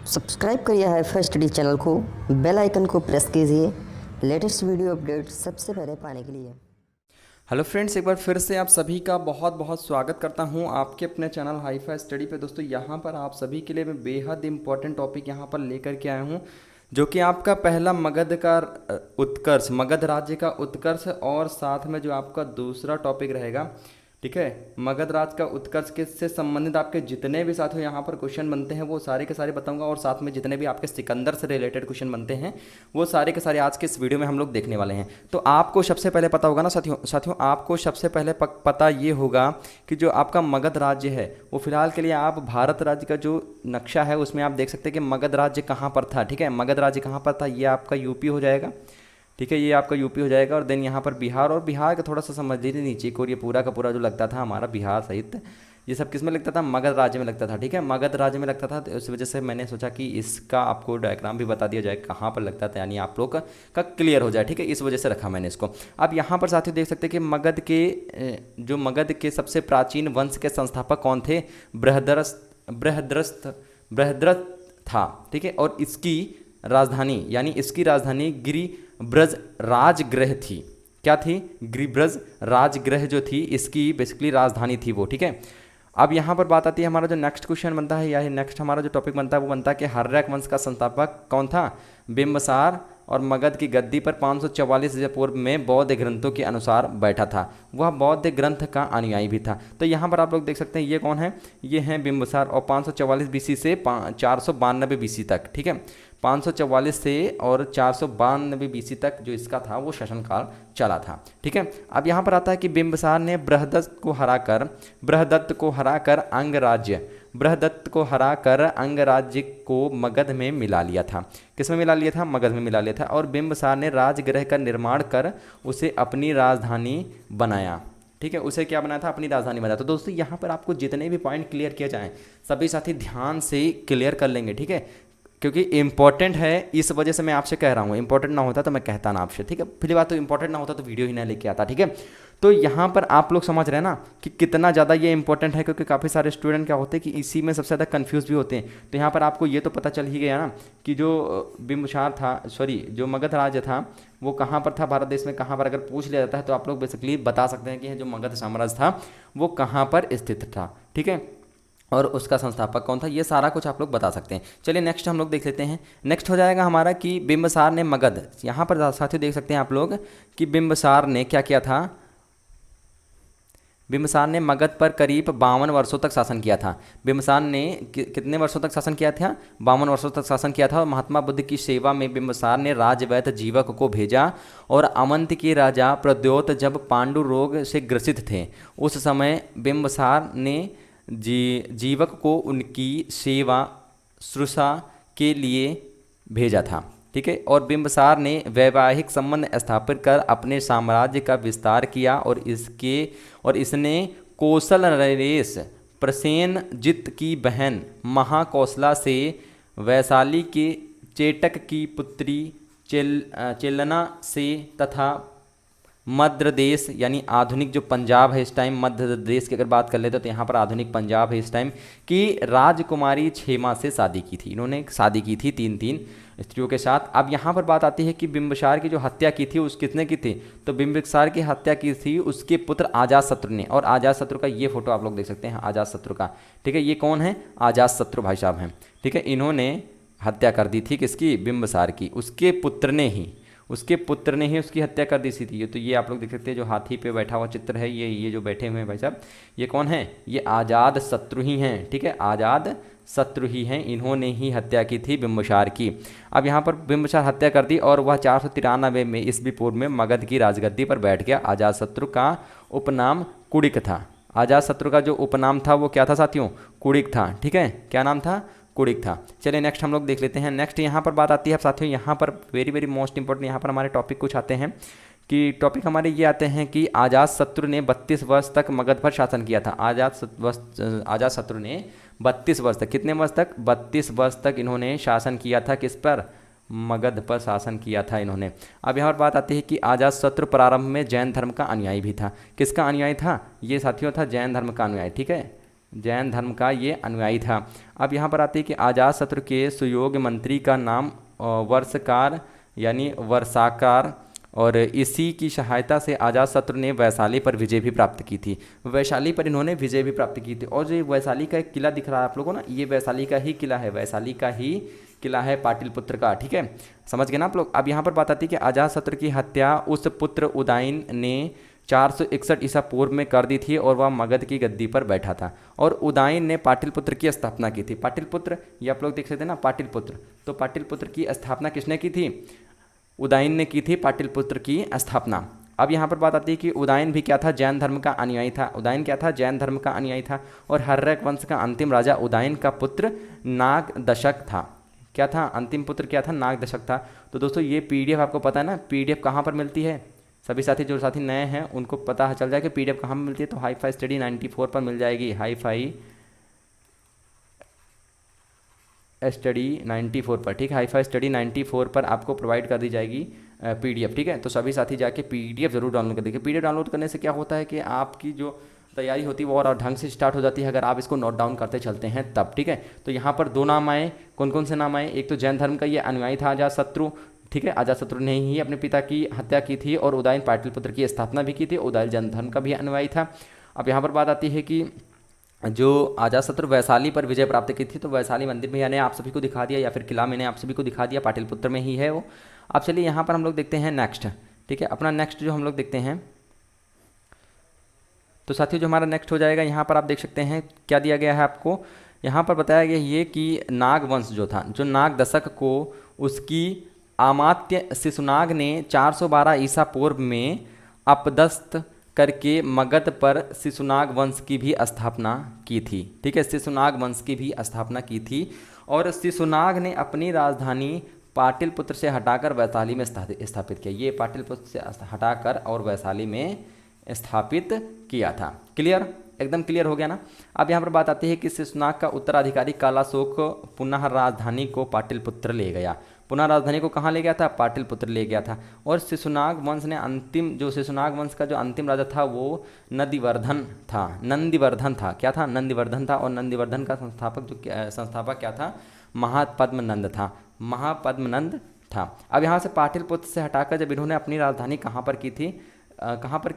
Subscribe करिए hi-fi study channel को, bell icon को प्रेस कीजिए लेटेस्ट वीडियो अपडेट सबसे पहले पाने के लिए। हेलो फ्रेंड्स, एक बार फिर से आप सभी का बहुत बहुत स्वागत करता हूं आपके अपने चैनल हाईफाई स्टडी पे। दोस्तों यहां पर आप सभी के लिए मैं बेहद इंपॉर्टेंट टॉपिक यहां पर लेकर के आया हूं, जो कि आपका पहला मगध का उत्कर्ष, मगध राज्य का उत्कर्ष, और साथ में जो आपका दूसरा टॉपिक रहेगा, ठीक है, मगध राज्य का उत्कर्ष के से संबंधित आपके जितने भी साथियों यहाँ पर क्वेश्चन बनते हैं वो सारे के सारे बताऊंगा, और साथ में जितने भी आपके सिकंदर से रिलेटेड क्वेश्चन बनते हैं वो सारे के सारे आज के इस वीडियो में हम लोग देखने वाले हैं। तो आपको सबसे पहले पता होगा ना साथियों आपको सबसे पहले पता ये होगा कि जो आपका मगध राज्य है वो फिलहाल के लिए आप भारत राज्य का जो नक्शा है उसमें आप देख सकते हैं कि मगध राज्य कहाँ पर था। ठीक है, मगध राज्य कहाँ पर था, ये आपका यूपी हो जाएगा। ठीक है, ये आपका यूपी हो जाएगा, और देन यहाँ पर बिहार, और बिहार का थोड़ा सा समझ लीजिए नीचे को, ये पूरा का पूरा जो लगता था हमारा बिहार सहित ये सब किस में लगता था, मगध राज्य में लगता था। ठीक है, मगध राज्य में लगता था, तो इस वजह से मैंने सोचा कि इसका आपको डायग्राम भी बता दिया जाए कहाँ पर लगता था, यानी आप लोग का क्लियर हो जाए। ठीक है, इस वजह से रखा मैंने इसको। अब यहाँ पर साथियों देख सकते हैं कि मगध के सबसे प्राचीन वंश के संस्थापक कौन थे, बृहद्रथ था। ठीक है, और इसकी राजधानी गिरिब्रज राजगृह थी। क्या थी, गिरिब्रज राजगृह जो थी इसकी बेसिकली राजधानी थी वो। ठीक है, अब यहाँ पर बात आती है, हमारा जो नेक्स्ट क्वेश्चन बनता है या नेक्स्ट हमारा जो टॉपिक बनता है वो बनता है कि हर्यक वंश का संस्थापक कौन था, बिंबसार, और मगध की गद्दी पर 544 ईसा पूर्व में बौद्ध ग्रंथों के अनुसार बैठा था। वह बौद्ध ग्रंथ का अनुयायी भी था। तो यहाँ पर आप लोग देख सकते हैं ये कौन है, ये हैं बिंबसार, और 544 बीसी से 492 बीसी तक। ठीक है, 544 से और 492 बीसी तक जो इसका था वो शासनकाल चला था। ठीक है, अब यहाँ पर आता है कि बिंबसार ने बृहदत्त को हराकर अंगराज्य को मगध में मिला लिया था। किस में मिला लिया था, मगध में मिला लिया था। और बिंबसार ने राजगृह का निर्माण कर उसे अपनी राजधानी बनाया। ठीक है, उसे क्या बनाया था, अपनी राजधानी बनाया। तो दोस्तों यहाँ पर आपको जितने भी पॉइंट क्लियर किए जाएं सभी साथी ध्यान से क्लियर कर लेंगे। ठीक है, क्योंकि इंपॉर्टेंट है, इस वजह से मैं आपसे कह रहा हूँ। इंपॉर्टेंट ना होता तो मैं कहता ना आपसे। ठीक है, पहली बात तो इंपॉर्टेंट ना होता तो वीडियो ही ना लेके आता। ठीक है, तो यहाँ पर आप लोग समझ रहे हैं ना कि कितना ज़्यादा ये इंपॉर्टेंट है, क्योंकि काफ़ी सारे स्टूडेंट क्या होते हैं कि इसी में सबसे ज़्यादा कंफ्यूज भी होते हैं। तो यहाँ पर आपको ये तो पता चल ही गया ना कि जो जो मगध राज्य था वो कहाँ पर था भारत देश में, कहाँ पर अगर पूछ लिया जाता है तो आप लोग बेसिकली बता सकते हैं कि जो मगध साम्राज्य था वो कहाँ पर स्थित था। ठीक है, और उसका संस्थापक कौन था, ये सारा कुछ आप लोग बता सकते हैं। चलिए नेक्स्ट हम लोग देख लेते हैं। नेक्स्ट हो जाएगा हमारा कि बिंबसार ने मगध, यहाँ पर साथियों देख सकते हैं आप लोग कि बिंबसार ने क्या किया था, बिंबसार ने मगध पर करीब 52 वर्षों तक शासन किया था। बिंबसार ने कितने वर्षों तक शासन किया था, 52 वर्षों तक शासन किया था। और महात्मा बुद्ध की सेवा में बिंबसार ने राजवैद्य जीवक को भेजा, और अवंत के राजा प्रद्योत जब पांडु रोग से ग्रसित थे उस समय बिंबसार ने जीवक को उनकी सेवा शुश्रूषा के लिए भेजा था। ठीक है, और बिंबसार ने वैवाहिक संबंध स्थापित कर अपने साम्राज्य का विस्तार किया, और इसने कौशल नरेश प्रसेनजित की बहन महाकौशला से वैशाली के चेटक की पुत्री चेलना से तथा मध्य देश, यानी आधुनिक जो पंजाब है इस टाइम, मध्य प्रदेश की अगर बात कर लेते तो यहाँ पर आधुनिक पंजाब है इस टाइम, की राजकुमारी क्षेमा से शादी की थी। इन्होंने शादी की थी 3 स्त्रियों के साथ। अब यहाँ पर बात आती है कि बिंबसार की जो हत्या की थी उस किसने की थी, तो बिंबसार की हत्या की थी उसके पुत्र अजातशत्रु ने। और अजातशत्रु का ये फोटो आप लोग देख सकते हैं, अजातशत्रु का। ठीक है, ये कौन है, अजातशत्रु भाई साहब हैं। ठीक है, इन्होंने हत्या कर दी थी किसकी, बिंबसार की। उसके पुत्र ने ही उसकी हत्या कर दी थी। तो ये आप लोग देख सकते हैं जो हाथी पे बैठा हुआ चित्र है, ये जो बैठे हुए हैं भाई साहब, ये कौन है, ये अजातशत्रु ही हैं। ठीक है, अजातशत्रु ही हैं, इन्होंने ही हत्या की थी बिंबसार की। अब यहाँ पर बिंबसार हत्या कर दी, और वह 493 में ईस्वी पूर्व में मगध की राजगद्दी पर बैठ गया। अजातशत्रु का उपनाम कुड़िक था। अजातशत्रु का जो उपनाम था वो क्या था साथियों, कुड़िक था। ठीक है, क्या नाम था, कुड़िक था। चलिए नेक्स्ट हम लोग देख लेते हैं। नेक्स्ट यहाँ पर बात आती है साथियों, यहाँ पर वेरी वेरी मोस्ट इंपॉर्टेंट, यहाँ पर हमारे टॉपिक कुछ आते हैं कि टॉपिक हमारे ये आते हैं कि अजातशत्रु ने 32 वर्ष तक मगध पर शासन किया था। अजातशत्रु ने 32 वर्ष तक, कितने वर्ष तक, 32 वर्ष तक इन्होंने शासन किया था। किस पर, मगध पर शासन किया था इन्होंने। अब यहाँ पर बात आती है कि अजातशत्रु प्रारंभ में जैन धर्म का अनुयायी भी था। किसका अनुयायी था, ये साथियों था जैन धर्म का अनुयायी। ठीक है, जैन धर्म का ये अनुयायी था। अब यहाँ पर आती है कि अजातशत्रु के सुयोग्य मंत्री का नाम वर्षकार यानी वर्षाकार, और इसी की सहायता से अजातशत्रु ने वैशाली पर विजय भी प्राप्त की थी। वैशाली पर इन्होंने विजय भी प्राप्त की थी। और जो वैशाली का एक किला दिख रहा है आप लोगों को ना, ये वैशाली का ही किला है, वैशाली का ही किला है पाटलिपुत्र का, ठीक है, समझ गए ना आप लोग। अब यहाँ पर बात आती है कि अजातशत्रु की हत्या उस पुत्र उदयन ने 461 ईसा पूर्व में कर दी थी और वह मगध की गद्दी पर बैठा था। और उदयन ने पाटलिपुत्र की स्थापना की थी। पाटलिपुत्र ये आप लोग देख सकते हैं ना, पाटलिपुत्र, तो पाटलिपुत्र की स्थापना किसने की थी? उदयन ने की थी पाटलिपुत्र की स्थापना। अब यहाँ पर बात आती है कि उदयन भी क्या था? जैन धर्म का अनुयायी था। उदयन क्या था? जैन धर्म का अनुयायी था। और हर्यक वंश का अंतिम राजा उदयन का पुत्र नागदशक था। क्या था? अंतिम पुत्र क्या था? नागदशक था। तो दोस्तों ये पीडीएफ आपको पता है ना, पीडीएफ कहाँ पर मिलती है? सभी साथी जो साथी नए हैं उनको पता चल जाए कि पीडीएफ कहाँ पर मिलती है, तो हाई-फाई स्टडी 94 पर मिल जाएगी। हाई-फाई स्टडी 94 पर, ठीक है, हाई-फाई स्टडी 94 पर आपको प्रोवाइड कर दी जाएगी पीडीएफ, ठीक है। तो सभी साथी जाके पीडीएफ जरूर डाउनलोड कर देखिए। पीडीएफ डाउनलोड करने से क्या होता है कि आपकी जो तैयारी होती है वो और ढंग से स्टार्ट हो जाती है, अगर आप इसको नोट डाउन करते चलते हैं तब, ठीक है। तो यहाँ पर 2 नाम आए, कौन कौन से नाम आए? एक तो जैन धर्म का ये अनुयायी था अजातशत्रु, ठीक है, अजातशत्रु ने ही अपने पिता की हत्या की थी और उदयन पाटलिपुत्र की स्थापना भी की थी। उदयन जैन धर्म का भी अनुयायी था। अब यहाँ पर बात आती है कि जो अजातशत्रु वैशाली पर विजय प्राप्त की थी, तो वैशाली मंदिर में मैंने आप सभी को दिखा दिया, या फिर किला मैंने आप सभी को दिखा दिया, पाटलिपुत्र में ही है वो। अब चलिए यहाँ पर हम लोग देखते हैं नेक्स्ट, ठीक है, अपना नेक्स्ट जो हम लोग देखते हैं, तो साथियों जो हमारा नेक्स्ट हो जाएगा, यहाँ पर आप देख सकते हैं क्या दिया गया है आपको। यहाँ पर बताया गया ये कि नागवंश जो था, जो नागदशक को उसकी अमात्य शिशुनाग ने 412 ईसा पूर्व में अपदस्थ करके मगध पर शिशुनाग वंश की भी स्थापना की थी, ठीक है, शिशुनाग वंश की भी स्थापना की थी। और शिशुनाग ने अपनी राजधानी पाटलिपुत्र से हटाकर वैशाली में स्थापित किया। ये पाटलिपुत्र से हटाकर और वैशाली में स्थापित किया था। क्लियर? एकदम क्लियर हो गया ना। अब यहाँ पर बात आती है कि शिशुनाग का उत्तराधिकारी कालाशोक पुनः राजधानी को पाटलिपुत्र ले गया। पुनः राजधानी को कहाँ ले गया था? पाटलिपुत्र ले गया था। और शिशुनाग वंश ने शिशुनाग वंश का जो अंतिम राजा था वो नंदिवर्धन था। क्या था? नंदिवर्धन था। और नंदिवर्धन का संस्थापक क्या था? महापद्मनंद था। अब यहाँ से पाटलिपुत्र से हटाकर जब इन्होंने अपनी राजधानी कहाँ पर की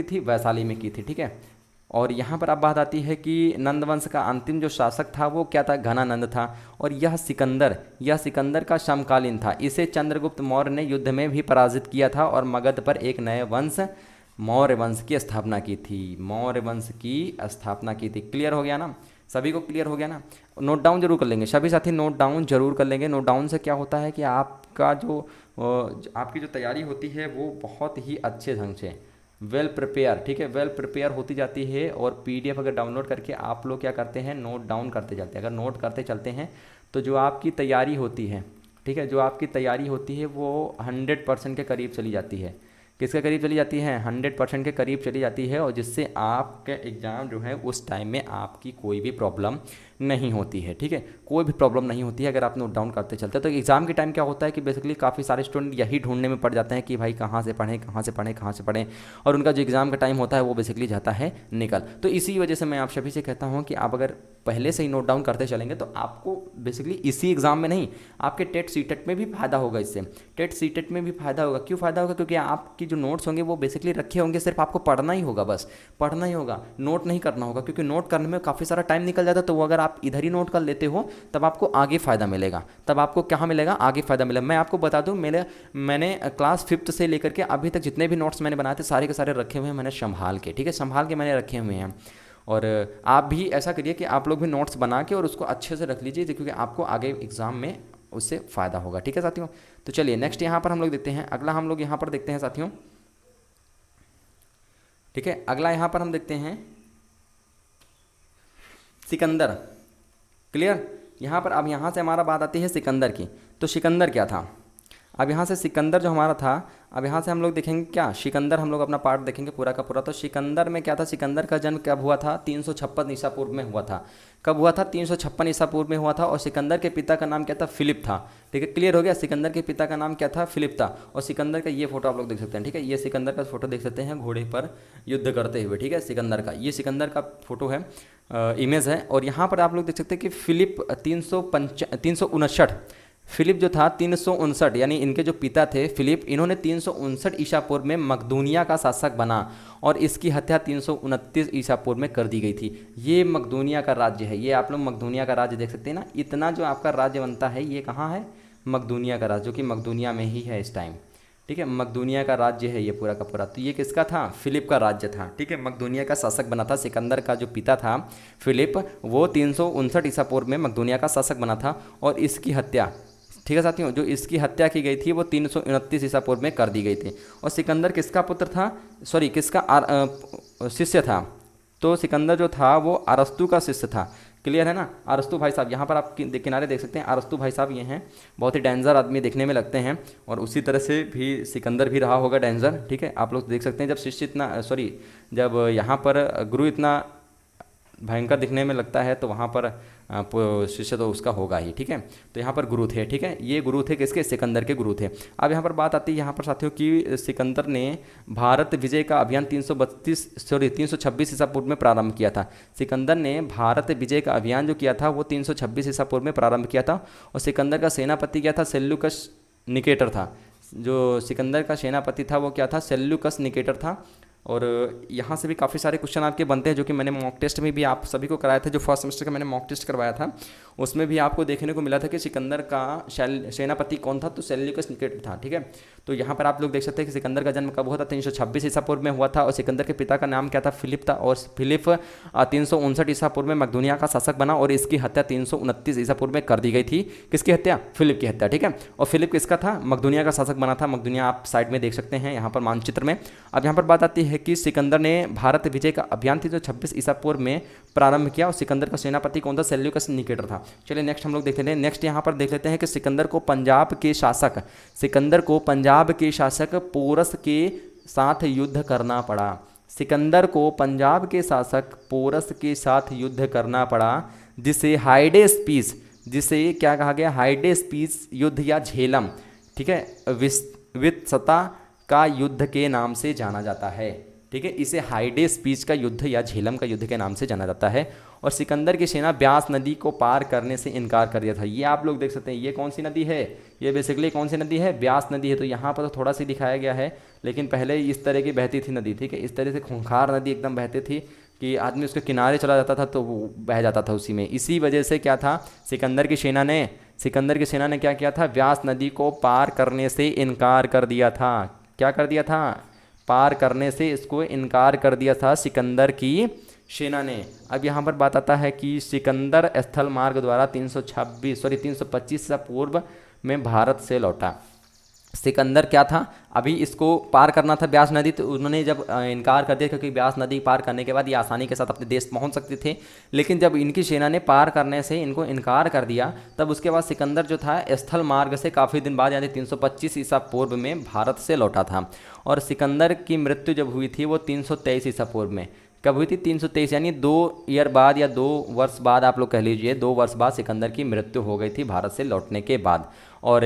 थी? वैशाली में की थी, ठीक है। और यहाँ पर अब बात आती है कि नंदवंश का अंतिम जो शासक था वो क्या था? घनानंद था। और यह सिकंदर का समकालीन था। इसे चंद्रगुप्त मौर्य ने युद्ध में भी पराजित किया था और मगध पर एक नए वंश मौर्य वंश की स्थापना की थी। क्लियर हो गया ना? सभी को क्लियर हो गया ना? नोट डाउन जरूर कर लेंगे सभी साथी, नोट डाउन जरूर कर लेंगे। नोट डाउन से क्या होता है कि आपकी जो तैयारी होती है वो बहुत ही अच्छे ढंग से वेल प्रिपेयर, ठीक है, वेल प्रिपेयर होती जाती है। और पीडीएफ अगर डाउनलोड करके आप लोग क्या करते हैं? नोट डाउन करते चलते हैं। अगर नोट करते चलते हैं तो जो आपकी तैयारी होती है, ठीक है, जो आपकी तैयारी होती है वो 100% के करीब चली जाती है। किसके करीब चली जाती है? 100% के करीब चली जाती है। और जिससे आपके एग्ज़ाम जो है उस टाइम में आपकी कोई भी प्रॉब्लम नहीं होती है, ठीक है, कोई भी प्रॉब्लम नहीं होती है अगर आप नोट डाउन करते चलते हैं। तो एग्ज़ाम के टाइम क्या होता है कि बेसिकली काफ़ी सारे स्टूडेंट यही ढूंढने में पड़ जाते हैं कि भाई कहाँ से पढ़ें, और उनका जो एग्ज़ाम का टाइम होता है वो बेसिकली जाता है निकल। तो इसी वजह से मैं आप सभी से कहता हूँ कि आप अगर पहले से ही नोट डाउन करते चलेंगे तो आपको बेसिकली इसी एग्ज़ाम में नहीं, आपके टेट सीटेट में भी फ़ायदा होगा। इससे टेट सीटेट में भी फ़ायदा होगा। क्यों फ़ायदा होगा? क्योंकि आपकी जो नोट्स होंगे वो बेसिकली रखे होंगे, सिर्फ आपको पढ़ना ही होगा, बस पढ़ना ही होगा, नोट नहीं करना होगा। क्योंकि नोट करने में काफ़ी सारा टाइम निकल जाता है, तो वो अगर आप इधर ही नोट कर लेते हो तब आपको आगे फ़ायदा मिलेगा। तब आपको कहाँ मिलेगा? आगे फ़ायदा मिलेगा। मैं आपको बता दूँ, मैंने क्लास 5th से लेकर के अभी तक जितने भी नोट्स मैंने बनाए थे सारे के सारे रखे हुए हैं मैंने संभाल के, ठीक है, संभाल के मैंने रखे हुए हैं। और आप भी ऐसा करिए कि आप लोग भी नोट्स बना के और उसको अच्छे से रख लीजिए, क्योंकि आपको आगे एग्ज़ाम में उससे फ़ायदा होगा, ठीक है साथियों। तो चलिए नेक्स्ट यहाँ पर हम लोग देखते हैं, अगला हम लोग यहाँ पर देखते हैं साथियों, ठीक है, अगला यहाँ पर हम देखते हैं सिकंदर। क्लियर? यहाँ पर अब यहाँ से हमारा बात आती है सिकंदर की। तो सिकंदर क्या था? अब यहाँ से सिकंदर जो हमारा था, अब यहाँ से हम लोग देखेंगे क्या, सिकंदर हम लोग अपना पार्ट देखेंगे पूरा का पूरा। तो सिकंदर में क्या था, सिकंदर का जन्म कब हुआ था, 356 ईसा पूर्व में हुआ था। कब हुआ था, 356 ईसा पूर्व में हुआ था। और सिकंदर के पिता का नाम क्या था, फिलिप था। ठीक है, क्लियर हो गया। सिकंदर के पिता का नाम क्या था, फिलिप था। और सिकंदर का ये फोटो आप लोग देख सकते हैं। ठीक है, ये सिकंदर का फोटो देख सकते हैं घोड़े पर युद्ध करते हुए। ठीक है, सिकंदर का ये सिकंदर का फोटो है, इमेज है। और यहाँ पर आप लोग देख सकते हैं कि फिलिप 359 फिलिप जो था 359, यानी इनके जो पिता थे फिलिप, इन्होंने 359 ईसा पूर्व में मकदूनिया का शासक बना और इसकी हत्या 329 ईसा पूर्व में कर दी गई थी। ये मकदूनिया का राज्य है, ये आप लोग मकदूनिया का राज्य देख सकते हैं ना। इतना जो आपका राज्य बनता है ये कहाँ है, मकदूनिया का राज्य, जो कि मकदूनिया में ही है इस टाइम। ठीक है, मकदूनिया का राज्य है ये पूरा का पूरा। तो ये किसका था, फिलिप का राज्य था। ठीक है, मकदूनिया का शासक बना था। सिकंदर का जो पिता था फिलिप, वो 359 ईसा पूर्व में मकदूनिया का शासक बना था और इसकी हत्या, ठीक है साथियों, जो इसकी हत्या की गई थी वो 329 ईसा पूर्व में कर दी गई थी। और सिकंदर किसका पुत्र था, सॉरी किसका शिष्य था, तो सिकंदर जो था वो अरस्तु का शिष्य था। क्लियर है ना, अरस्तु भाई साहब, यहाँ पर आप किनारे देख सकते हैं, अरस्तु भाई साहब ये हैं, बहुत ही डेंजर आदमी देखने में लगते हैं। और उसी तरह से भी सिकंदर भी रहा होगा डेंजर। ठीक है, आप लोग देख सकते हैं, जब शिष्य इतना जब यहाँ पर गुरु इतना भयंकर दिखने में लगता है तो वहाँ पर शिष्य तो उसका होगा ही। ठीक है, तो यहाँ पर गुरु थे। ठीक है, ये गुरु थे किसके, सिकंदर के गुरु थे। अब यहाँ पर बात आती है यहाँ पर साथियों कि सिकंदर ने भारत विजय का अभियान 326 ईसा पूर्व में प्रारंभ किया था। सिकंदर ने भारत विजय का अभियान जो किया था वो 326 ईसा पूर्व में प्रारंभ किया था। और सिकंदर का सेनापति क्या था, सेल्यूकस निकेटर था। जो सिकंदर का सेनापति था वो क्या था, सेल्यूकस निकेटर था। और यहाँ से भी काफ़ी सारे क्वेश्चन आपके बनते हैं, जो कि मैंने मॉक टेस्ट में भी आप सभी को कराया था। जो फर्स्ट सेमेस्टर का मैंने मॉक टेस्ट करवाया था उसमें भी आपको देखने को मिला था कि सिकंदर का सेनापति कौन था, तो सेल्यूकस निकेटर था। ठीक है, तो यहाँ पर आप लोग देख सकते हैं कि सिकंदर का जन्म कब हुआ था, 326 ईसा पूर्व में हुआ था। और सिकंदर के पिता का नाम क्या था, फिलिप था। और फिलिप 359 ईसा पूर्व में मकदूनिया का शासक बना और इसकी हत्या 329 ईसा पूर्व में कर दी गई थी। किसकी हत्या, फिलिप की हत्या। ठीक है, और फिलिप किसका था, मकदूनिया का शासक बना था। मकदूनिया आप साइड में देख सकते हैं यहाँ पर मानचित्र में। अब यहाँ पर बात आती है कि सिकंदर ने भारत विजय का अभियान 326 ईसा पूर्व में प्रारंभ किया और सिकंदर का सेनापति कौन था, सेल्यूकस निकेटर था। चलिए नेक्स्ट हम लोग देख लेते हैं। नेक्स्ट यहाँ पर देख लेते हैं कि सिकंदर को पंजाब के शासक पोरस के साथ युद्ध करना पड़ा। सिकंदर को पंजाब के शासक पोरस के साथ युद्ध करना पड़ा, जिसे जिसे क्या कहा गया, हाइडेस्पीस युद्ध या झेलम, ठीक है, वित्सता का युद्ध के नाम से जाना जाता है। ठीक है, इसे हाइडेस्पीस का युद्ध या झेलम का युद्ध के नाम से जाना जाता है। और सिकंदर की सेना ब्यास नदी को पार करने से इनकार कर दिया था। ये आप लोग देख सकते हैं, ये कौन सी नदी है, ये बेसिकली कौन सी नदी है, ब्यास नदी है। तो यहाँ पर तो थोड़ा सा दिखाया गया है, लेकिन पहले इस तरह की बहती थी नदी। ठीक है, इस तरह से खूंखार नदी एकदम बहती थी कि आदमी उसके किनारे चला जाता था तो वो बह जाता था उसी में। इसी वजह से क्या था, सिकंदर की सेना ने क्या किया था, ब्यास नदी को पार करने से इनकार कर दिया था। क्या कर दिया था, पार करने से इसको इनकार कर दिया था सिकंदर की सेना ने। अब यहाँ पर बात आता है कि सिकंदर स्थल मार्ग द्वारा 325 ईसा पूर्व में भारत से लौटा। सिकंदर क्या था, अभी इसको पार करना था ब्यास नदी, तो उन्होंने जब इनकार कर दिया, क्योंकि ब्यास नदी पार करने के बाद ये आसानी के साथ अपने देश पहुंच सकते थे। लेकिन जब इनकी सेना ने पार करने से इनको इनकार कर दिया, तब उसके बाद सिकंदर जो था स्थल मार्ग से काफ़ी दिन बाद यानी 325 ईसा पूर्व में भारत से लौटा था। और सिकंदर की मृत्यु जब हुई थी वो 323 ईसा पूर्व में। कब हुई थी, 323, यानी 2 ईयर बाद या 2 वर्ष बाद आप लोग कह लीजिए, 2 वर्ष बाद सिकंदर की मृत्यु हो गई थी भारत से लौटने के बाद। और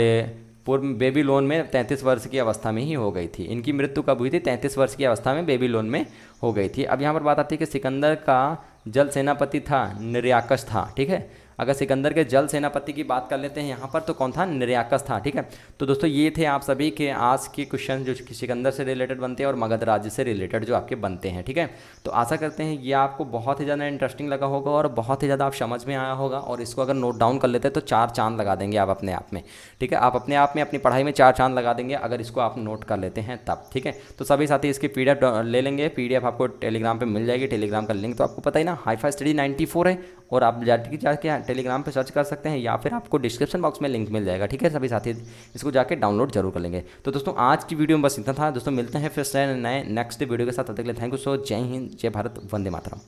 पूर्व बेबीलोन में 33 वर्ष की अवस्था में ही हो गई थी। इनकी मृत्यु कब हुई थी, 33 वर्ष की अवस्था में बेबीलोन में हो गई थी। अब यहाँ पर बात आती है कि सिकंदर का जल सेनापति था, निर्याकस था। ठीक है, अगर सिकंदर के जल सेनापति की बात कर लेते हैं यहाँ पर, तो कौन था, निर्याकस था। ठीक है, तो दोस्तों ये थे आप सभी के आज के क्वेश्चन जो सिकंदर से रिलेटेड बनते हैं और मगध राज्य से रिलेटेड जो आपके बनते हैं। ठीक है, तो आशा करते हैं ये आपको बहुत ही ज़्यादा इंटरेस्टिंग लगा होगा और बहुत ही ज़्यादा आप समझ में आया होगा। और इसको अगर नोट डाउन कर लेते हैं तो 4 चांद लगा देंगे आप अपने आप में। ठीक है, आप अपने आप में अपनी पढ़ाई में 4 चांद लगा देंगे अगर इसको आप नोट कर लेते हैं तब। ठीक है, तो सभी साथी इसकी PDF ले लेंगे। PDF आपको टेलीग्राम पर मिल जाएगी। टेलीग्राम का लिंक तो आपको पता ही ना, हाईफाई स्टडी 94 है, और आप जाके टेलीग्राम पे सर्च कर सकते हैं या फिर आपको डिस्क्रिप्शन बॉक्स में लिंक मिल जाएगा। ठीक है, सभी साथी इसको जाके डाउनलोड जरूर कर लेंगे। तो दोस्तों आज की वीडियो में बस इतना था। दोस्तों मिलते हैं फिर से नए नेक्स्ट वीडियो के साथ। तब तक के लिए थैंक यू सो, जय हिंद, जय भारत, वंदे मातरम।